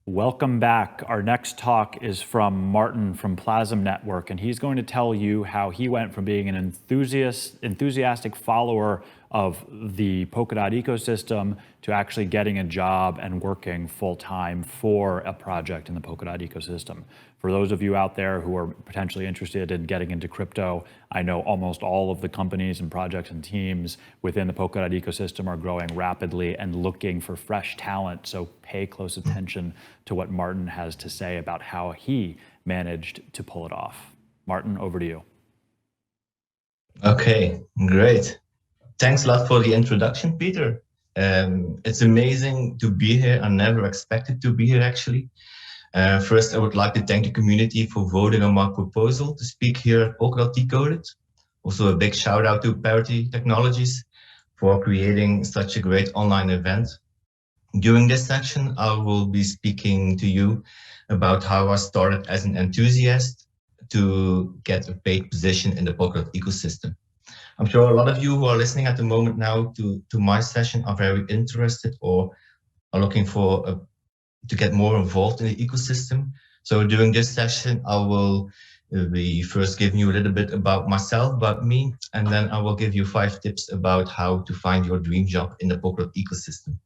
Welcome back. Our next talk is from Maarten from Plasm Network, and he's going to tell you how he went from being an enthusiastic follower of the Polkadot ecosystem to actually getting a job and working full-time for a project in the Polkadot ecosystem. For those of you out there who are potentially interested in getting into crypto, I know almost all of the companies and projects and teams within the Polkadot ecosystem are growing rapidly and looking for fresh talent, so pay close attention to what Maarten has to say about how he managed to pull it off. Maarten, over to you. Okay, great. Thanks a lot for the introduction, Peter. It's amazing to be here. I never expected to be here, actually. First, I would like to thank the community for voting on my proposal to speak here at Polkadot Decoded. Also, a big shout out to Parity Technologies for creating such a great online event. During this section, I will be speaking to you about how I started as an enthusiast to get a paid position in the Polkadot ecosystem. I'm sure a lot of you who are listening at the moment now to my session are very interested or are looking for to get more involved in the ecosystem. So during this session, I will be first giving you a little bit about myself, about me, and then I will give you 5 tips about how to find your dream job in the Polkadot ecosystem.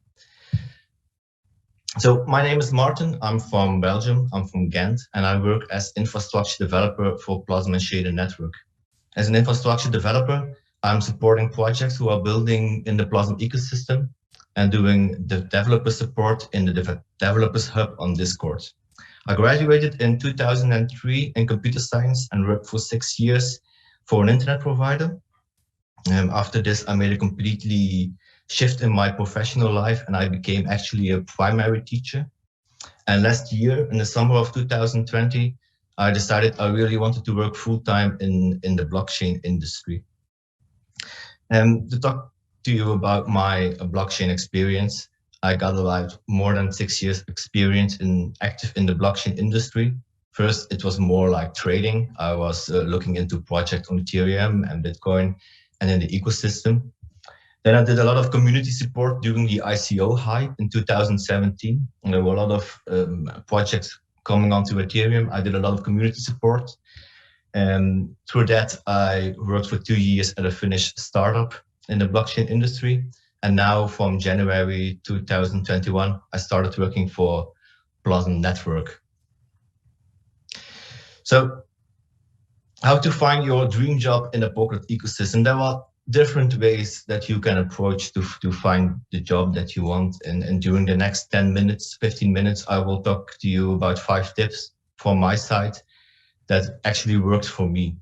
So my name is Maarten, I'm from Belgium, I'm from Ghent, and I work as infrastructure developer for Plasm and Shader Network. As an infrastructure developer, I'm supporting projects who are building in the Plasm ecosystem and doing the developer support in the Developers Hub on Discord. I graduated in 2003 in computer science and worked for 6 years for an internet provider. After this, I made a completely shift in my professional life and I became actually a primary teacher. And last year, in the summer of 2020, I decided I really wanted to work full-time in the blockchain industry. To talk to you about my blockchain experience, I got about more than 6 years experience active in the blockchain industry. First, it was more like trading. I was looking into projects on Ethereum and Bitcoin and in the ecosystem. Then I did a lot of community support during the ICO hype in 2017. And there were a lot of projects coming onto Ethereum. I did a lot of community support. And through that, I worked for 2 years at a Finnish startup in the blockchain industry. And now from January 2021, I started working for Plasm Network. So how to find your dream job in the Polkadot ecosystem? There are different ways that you can approach to find the job that you want. And during the next 10 minutes, 15 minutes, I will talk to you about 5 tips from my side that actually worked for me.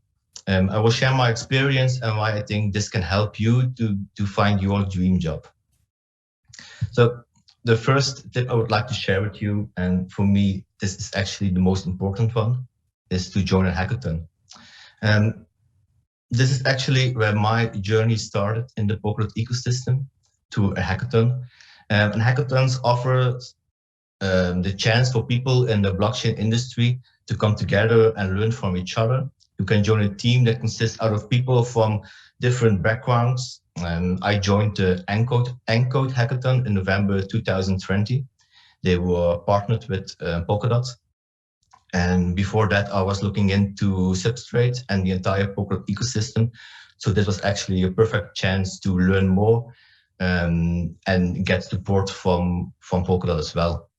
I will share my experience and why I think this can help you to find your dream job. So the first tip I would like to share with you, and for me, this is actually the most important one, is to join a hackathon. This is actually where my journey started in the Polkadot ecosystem, to a hackathon. And hackathons offer the chance for people in the blockchain industry to come together and learn from each other. You can join a team that consists out of people from different backgrounds. I joined the Encode hackathon in November 2020. They were partnered with Polkadot. And before that, I was looking into Substrate and the entire Polkadot ecosystem. So this was actually a perfect chance to learn more and get support from Polkadot as well.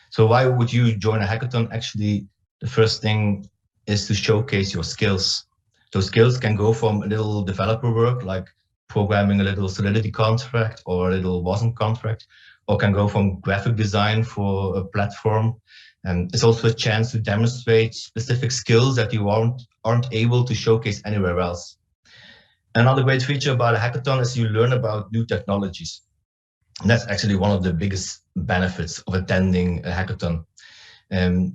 So why would you join a hackathon? Actually, the first thing is to showcase your skills. Those skills can go from a little developer work, like programming a little Solidity contract or a little Wasm contract, or can go from graphic design for a platform. And it's also a chance to demonstrate specific skills that you aren't able to showcase anywhere else. Another great feature about a hackathon is you learn about new technologies. And that's actually one of the biggest benefits of attending a hackathon.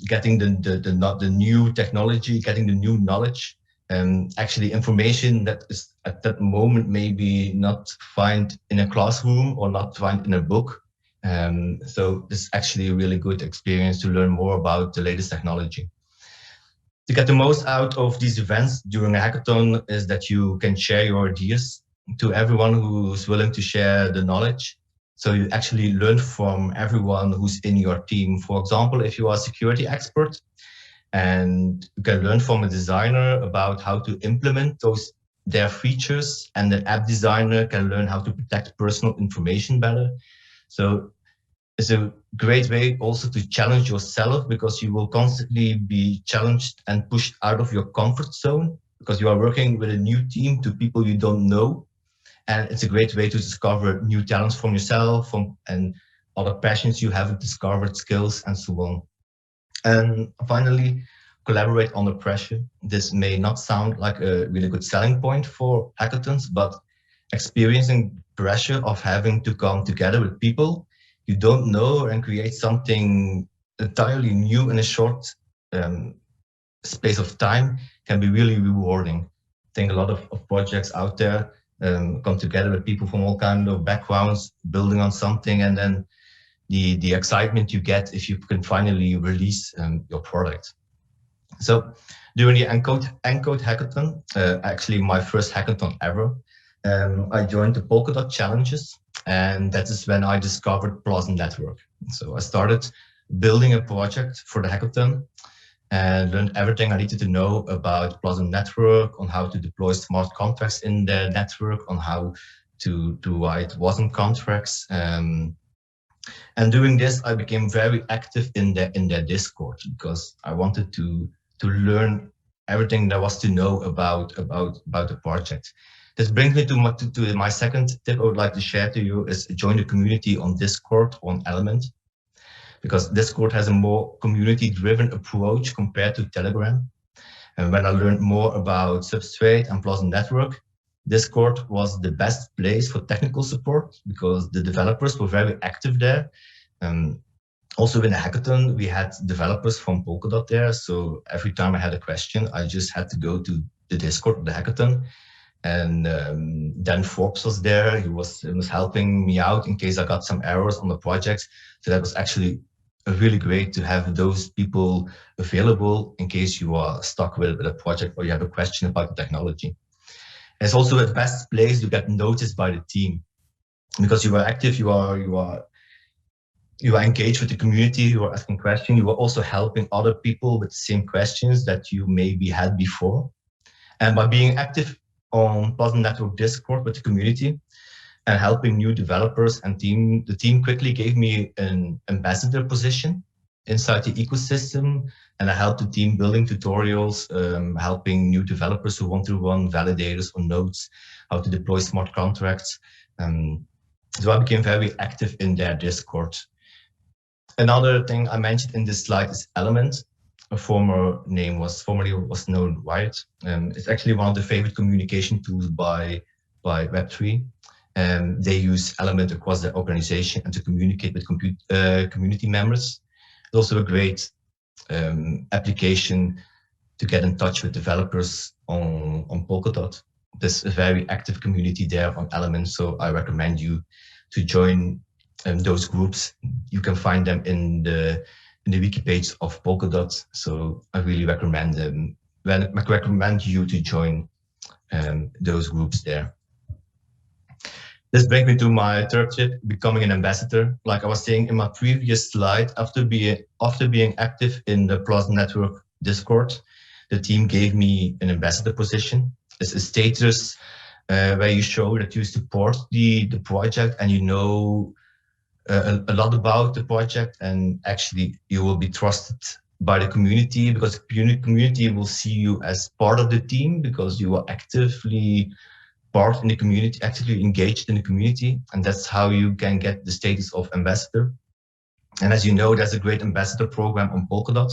Getting the new technology, getting the new knowledge, actually information that is at that moment maybe not find in a classroom or not find in a book. So this is actually a really good experience to learn more about the latest technology. To get the most out of these events during a hackathon is that you can share your ideas to everyone who's willing to share the knowledge. So you actually learn from everyone who's in your team. For example, if you are a security expert, and you can learn from a designer about how to implement their features, and the app designer can learn how to protect personal information better. So it's a great way also to challenge yourself, because you will constantly be challenged and pushed out of your comfort zone, because you are working with a new team to people you don't know. And it's a great way to discover new talents from yourself, and other passions you haven't discovered, skills, and so on. And finally, collaborate under pressure. This may not sound like a really good selling point for hackathons, but experiencing pressure of having to come together with people you don't know and create something entirely new in a short space of time can be really rewarding. I think a lot of projects out there come together with people from all kinds of backgrounds, building on something, and then the excitement you get if you can finally release your product. So during the Encode hackathon, actually my first hackathon ever, I joined the Polkadot challenges, and that is when I discovered Plasm Network. So I started building a project for the hackathon and learned everything I needed to know about Plasm Network, on how to deploy smart contracts in the network, on how to write wasm contracts. And doing this, I became very active in their Discord, because I wanted to learn everything there was to know about the project. This brings me to my second tip I would like to share to you, is join the community on Discord on Element, because Discord has a more community-driven approach compared to Telegram. And when I learned more about Substrate and Plasm Network, Discord was the best place for technical support, because the developers were very active there. Also in the hackathon, we had developers from Polkadot there. So every time I had a question, I just had to go to the Discord of the hackathon. And Dan Forbes was there. He was helping me out in case I got some errors on the project. So that was actually really great to have those people available in case you are stuck with a project or you have a question about the technology. It's also the best place to get noticed by the team, because you are active, you are engaged with the community, you are asking questions, you are also helping other people with the same questions that you maybe had before. And by being active on Plasm Network Discord with the community and helping new developers and the team quickly gave me an ambassador position inside the ecosystem, and I helped the team building tutorials, helping new developers who want to run validators or nodes, how to deploy smart contracts. So I became very active in their Discord. Another thing I mentioned in this slide is Element. A formerly was known Riot. It's actually one of the favorite communication tools by Web3. They use Element across their organization and to communicate with community members. It's also a great application to get in touch with developers on Polkadot. There's a very active community there on Element, so I recommend you to join those groups. You can find them in the wiki page of Polkadot. So I really recommend them. I recommend you to join those groups there. This brings me to my third tip, becoming an ambassador. Like I was saying in my previous slide, after being active in the Plasm Network Discord, the team gave me an ambassador position. It's a status where you show that you support the project and you know a lot about the project, and actually you will be trusted by the community, because the community will see you as part of the team, because you are actively part in the community, actively engaged in the community, and that's how you can get the status of ambassador. And as you know, there's a great ambassador program on Polkadot,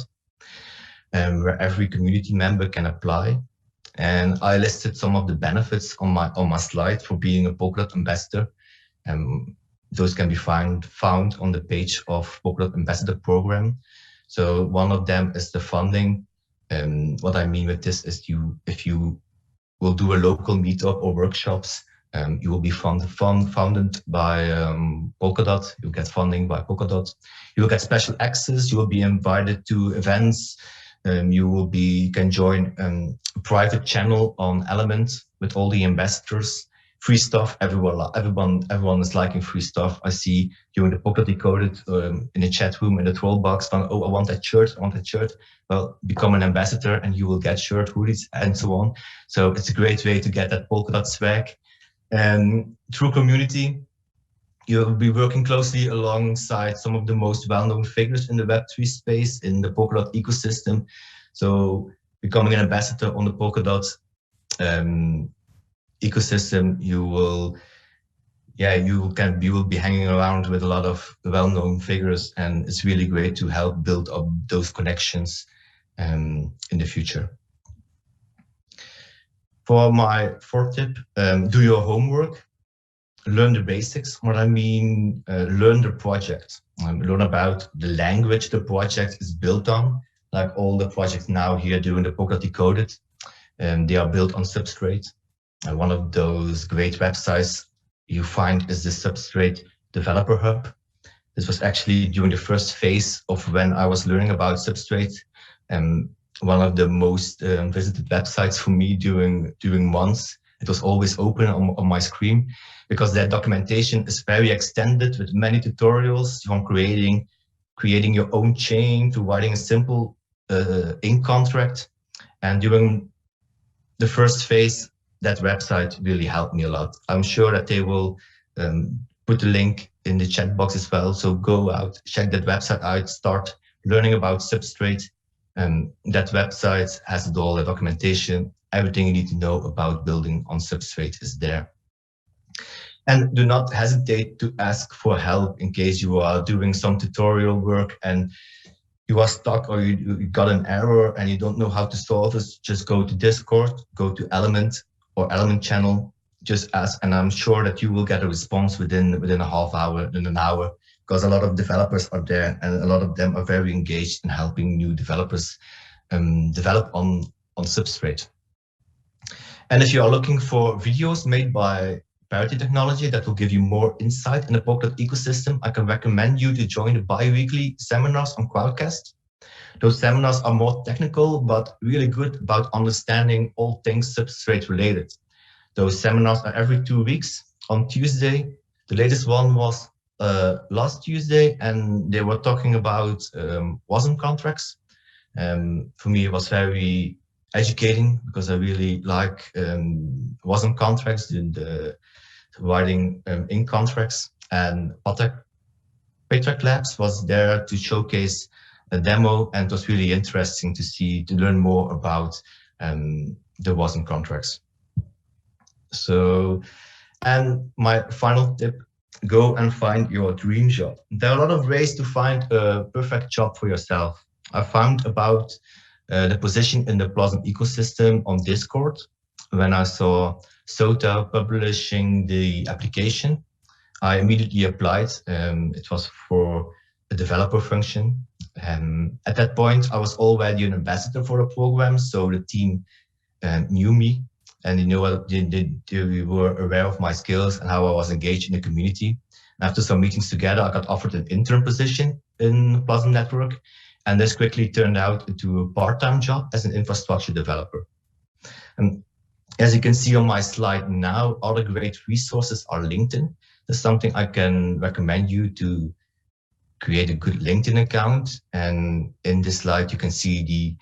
where every community member can apply. And I listed some of the benefits on my slide for being a Polkadot ambassador. Those can be found on the page of Polkadot Ambassador Program. So one of them is the funding. What I mean with this is if you will do a local meetup or workshops, you will be funded by Polkadot. You'll get funding by Polkadot. You will get special access. You will be invited to events. You can join a private channel on Element with all the ambassadors. free stuff. Everyone is liking free stuff. I see during the Polkadot Decoded in the chat room, in the troll box, oh, I want that shirt. Well, become an ambassador and you will get shirt, hoodies, and so on. So it's a great way to get that Polkadot swag. And through community, you'll be working closely alongside some of the most well-known figures in the Web3 space, in the Polkadot ecosystem. So becoming an ambassador on the Polkadot ecosystem, you will be hanging around with a lot of well-known figures, and it's really great to help build up those connections in the future. For my fourth tip, do your homework, learn the basics. What I mean, learn the project, learn about the language the project is built on. Like all the projects now here doing the Polkadot Decoded, they are built on Substrate. And one of those great websites you find is the Substrate Developer Hub. This was actually during the first phase of when I was learning about Substrate, one of the most visited websites for me during months. It was always open on my screen because that documentation is very extended with many tutorials from creating your own chain to writing a simple ink contract. And during the first phase, that website really helped me a lot. I'm sure that they will put the link in the chat box as well. So go out, check that website out, start learning about Substrate. That website has all the documentation. Everything you need to know about building on Substrate is there. And do not hesitate to ask for help in case you are doing some tutorial work and you are stuck or you got an error and you don't know how to solve it. Just go to Discord, go to Element or Element channel, just ask, and I'm sure that you will get a response within a half hour, in an hour, because a lot of developers are there and a lot of them are very engaged in helping new developers develop on Substrate. And if you are looking for videos made by Parity technology that will give you more insight in the Polkadot ecosystem, I can recommend you to join the bi-weekly seminars on Crowdcast. Those seminars are more technical, but really good about understanding all things Substrate related. Those seminars are every 2 weeks on Tuesday. The latest one was last Tuesday, and they were talking about WASM contracts. For me, it was very educating because I really like WASM contracts, the writing ink contracts. And Paytrack Labs was there to showcase a demo, and it was really interesting to learn more about the WASM contracts. So, and my final tip, go and find your dream job. There are a lot of ways to find a perfect job for yourself. I found about the position in the Plasm ecosystem on Discord when I saw Sota publishing the application. I immediately applied. It was for a developer function. At that point, I was already an ambassador for the program, so the team knew me, and they were aware of my skills and how I was engaged in the community. And after some meetings together, I got offered an intern position in Plasm Network, and this quickly turned out into a part-time job as an infrastructure developer. And as you can see on my slide now, other great resources are LinkedIn. That's something I can recommend you to create a good LinkedIn account. And in this slide, you can see the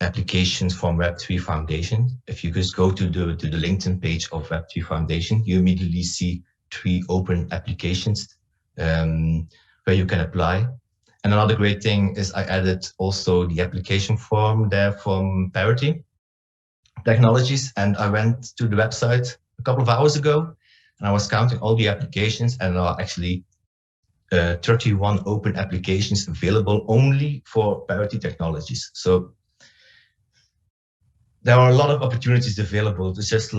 applications from Web3 Foundation. If you just go to the LinkedIn page of Web3 Foundation, you immediately see 3 open applications where you can apply. And another great thing is I added also the application form there from Parity Technologies. And I went to the website a couple of hours ago and I was counting all the applications, and there are actually 31 open applications available only for Parity Technologies. So there are a lot of opportunities available. It's just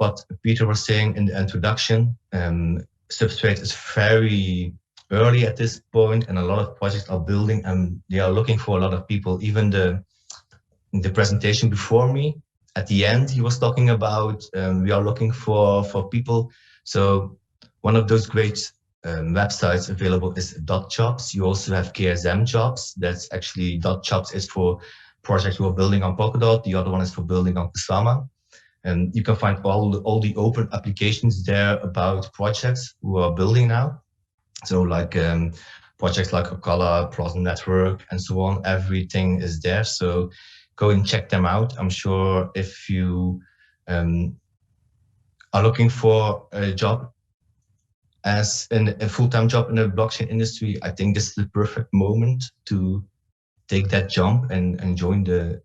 what Peter was saying in the introduction. Substrate is very early at this point, and a lot of projects are building, and they are looking for a lot of people. Even the presentation before me, at the end, he was talking about we are looking for people. So one of those great websites available is .jobs. You also have KSM Jobs. That's actually .jobs is for projects who are building on Polkadot. The other one is for building on Kusama. And you can find all the open applications there about projects who are building now. So like projects like Ocala, Plasm Network, and so on, everything is there. So go and check them out. I'm sure if you are looking for a job as a full-time job in the blockchain industry, I think this is the perfect moment to take that jump and join the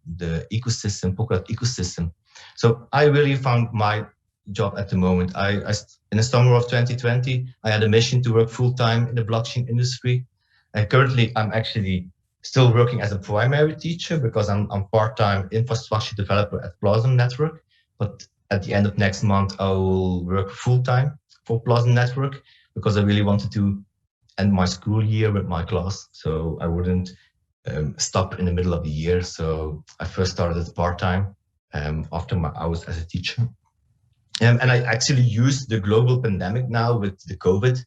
ecosystem, Polkadot ecosystem. So I really found my job at the moment. In the summer of 2020, I had a mission to work full-time in the blockchain industry. And currently, I'm actually still working as a primary teacher because I'm part-time infrastructure developer at Plasm Network. But at the end of next month, I will work full-time for Plasm Network because I really wanted to end my school year with my class. So I wouldn't stop in the middle of the year. So I first started as part-time after my hours as a teacher. And I actually used the global pandemic now with the COVID.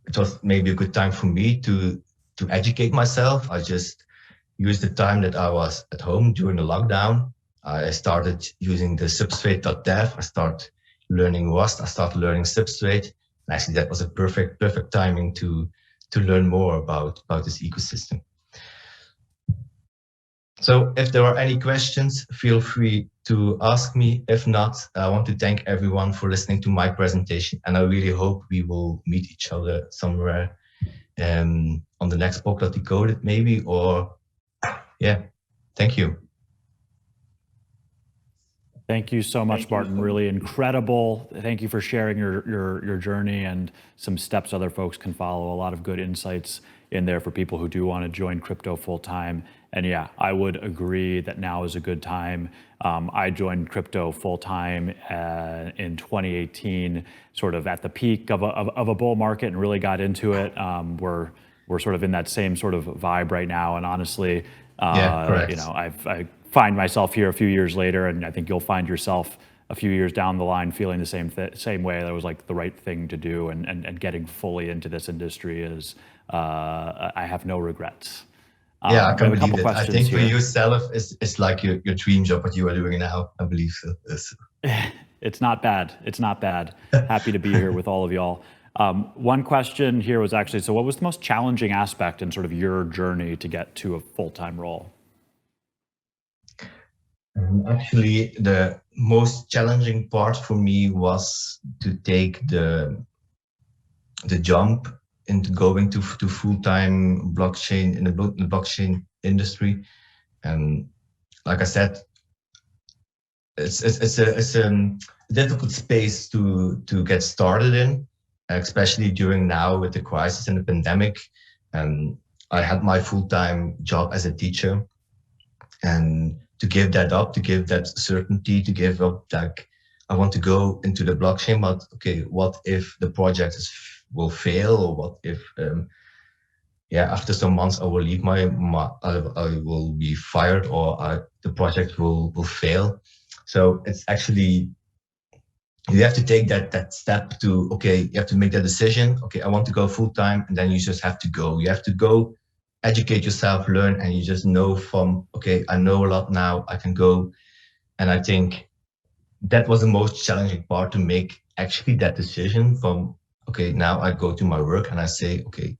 It was maybe a good time for me to educate myself. I just used the time that I was at home during the lockdown. I started using the substrate.dev. I started learning Rust. I started learning Substrate. And actually that was a perfect timing to learn more about this ecosystem. So if there are any questions, feel free to ask me. If not, I want to thank everyone for listening to my presentation. And I really hope we will meet each other somewhere on the next Polkadot Decoded maybe, or yeah, thank you. Thank you so much, Maarten. Really incredible. Thank you for sharing your journey and some steps other folks can follow. A lot of good insights in there for people who do want to join crypto full time. And yeah, I would agree that now is a good time. I joined crypto full time in 2018, sort of at the peak of a bull market, and really got into it. We're sort of in that same sort of vibe right now. And honestly, correct. you know, I find myself here a few years later, and I think you'll find yourself a few years down the line feeling the same way. That was like the right thing to do, and getting fully into this industry is, I have no regrets. Yeah, I can believe it. I think here. for yourself, it's like your dream job, what you are doing now. I believe so. It's not bad. It's not bad. Happy to be here with all of y'all. One question here was actually, so what was the most challenging aspect in sort of your journey to get to a full-time role? Actually, the most challenging part for me was to take the jump into going to full-time blockchain in the blockchain industry. And like I said, it's a difficult space to get started in, especially during now with the crisis and the pandemic. And I had my full-time job as a teacher, and to give that up, to give that certainty, to give up like, I want to go into the blockchain, but okay, what if the project will fail, or what if, after some months I will leave I will be fired, or the project will fail. So it's actually, you have to take that step to, okay, you have to make that decision. Okay, I want to go full time, and then you just have to go. You have to go educate yourself, learn, and you just know from, okay, I know a lot now, I can go. And I think that was the most challenging part, to make actually that decision from, okay, now I go to my work and I say, okay,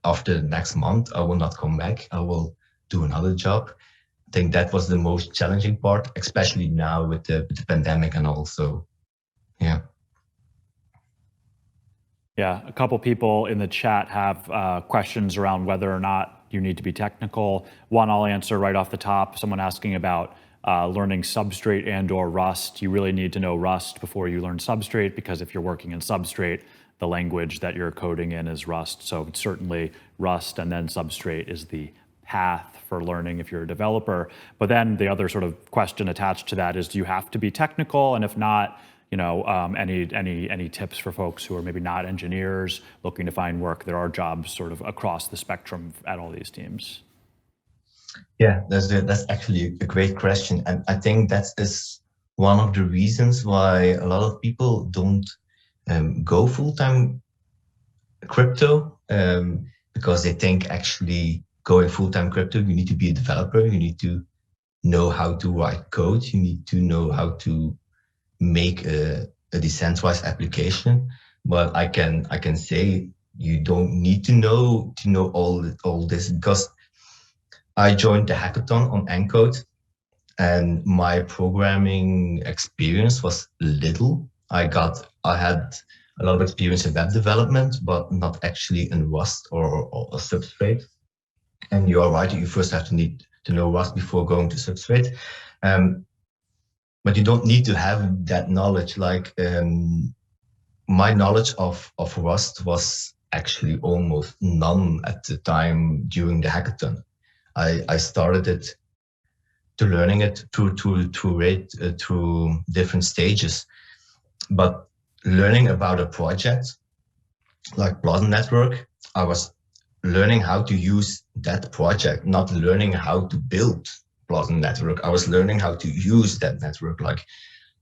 after the next month, I will not come back. I will do another job. I think that was the most challenging part, especially now with the pandemic and also, yeah. Yeah, a couple people in the chat have questions around whether or not you need to be technical. One I'll answer right off the top. Someone asking about learning Substrate and/or Rust. You really need to know Rust before you learn Substrate, because if you're working in Substrate, the language that you're coding in is Rust. So certainly Rust and then Substrate is the path for learning if you're a developer. But then the other sort of question attached to that is, do you have to be technical? And if not, you know, any tips for folks who are maybe not engineers looking to find work? There are jobs sort of across the spectrum at all these teams. Yeah, that's actually a great question, and I think that is one of the reasons why a lot of people don't go full-time crypto, because they think actually going full-time crypto, you need to be a developer, you need to know how to write code. You need to know how to make a decentralized application. But I can say you don't need to know all this, because I joined the hackathon on Encode, and my programming experience was little. I had a lot of experience in web development, but not actually in Rust or Substrate. And you are right, you first have to need to know Rust before going to Substrate. But you don't need to have that knowledge. Like my knowledge of Rust was actually almost none at the time during the hackathon. I started it to learning it through different stages. But learning about a project like Plasm Network, I was learning how to use that project, not learning how to build Plasm Network. I was learning how to use that network. Like,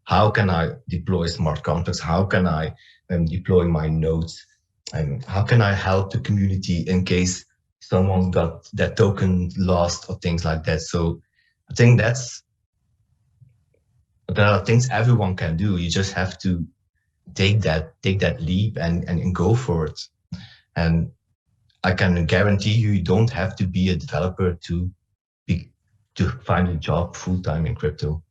how can I deploy smart contracts? How can I deploy my nodes? And how can I help the community in case someone got that token lost or things like that? So I think there are things everyone can do. You just have to take that leap and go for it. And I can guarantee you don't have to be a developer to find a job full-time in crypto.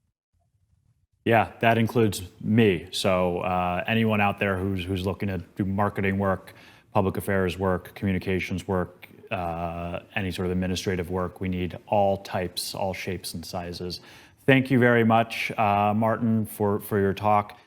Yeah, that includes me. So anyone out there who's looking to do marketing work, public affairs work, communications work, any sort of administrative work, we need all types, all shapes and sizes. Thank you very much, Maarten, for your talk.